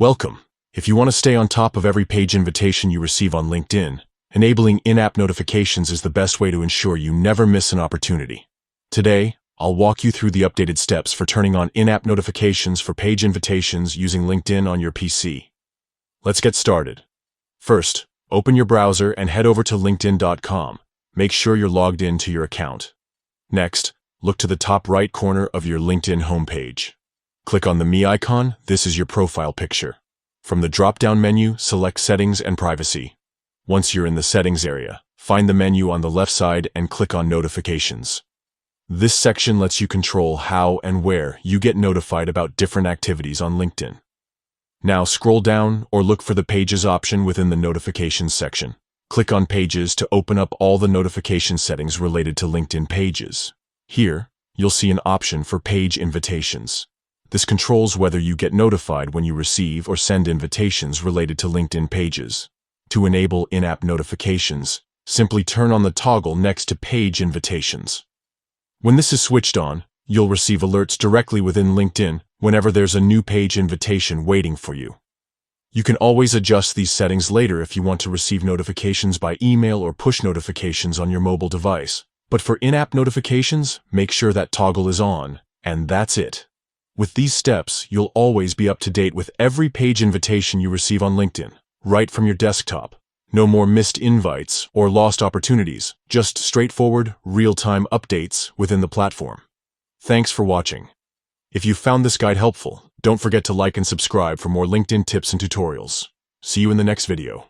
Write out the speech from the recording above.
Welcome. If you want to stay on top of every page invitation you receive on LinkedIn, enabling in-app notifications is the best way to ensure you never miss an opportunity. Today, I'll walk you through the updated steps for turning on in-app notifications for page invitations using LinkedIn on your PC. Let's get started. First, open your browser and head over to linkedin.com. Make sure you're logged in to your account. Next, look to the top right corner of your LinkedIn homepage. Click on the Me icon. This is your profile picture. From the drop-down menu, select Settings and Privacy. Once you're in the Settings area, find the menu on the left side and click on Notifications. This section lets you control how and where you get notified about different activities on LinkedIn. Now scroll down or look for the Pages option within the Notifications section. Click on Pages to open up all the notification settings related to LinkedIn pages. Here, you'll see an option for Page Invitations. This controls whether you get notified when you receive or send invitations related to LinkedIn pages. To enable in-app notifications, simply turn on the toggle next to Page Invitations. When this is switched on, you'll receive alerts directly within LinkedIn whenever there's a new page invitation waiting for you. You can always adjust these settings later if you want to receive notifications by email or push notifications on your mobile device. But for in-app notifications, make sure that toggle is on, and that's it. With these steps, you'll always be up to date with every page invitation you receive on LinkedIn, right from your desktop. No more missed invites or lost opportunities, just straightforward, real-time updates within the platform. Thanks for watching. If you found this guide helpful, don't forget to like and subscribe for more LinkedIn tips and tutorials. See you in the next video.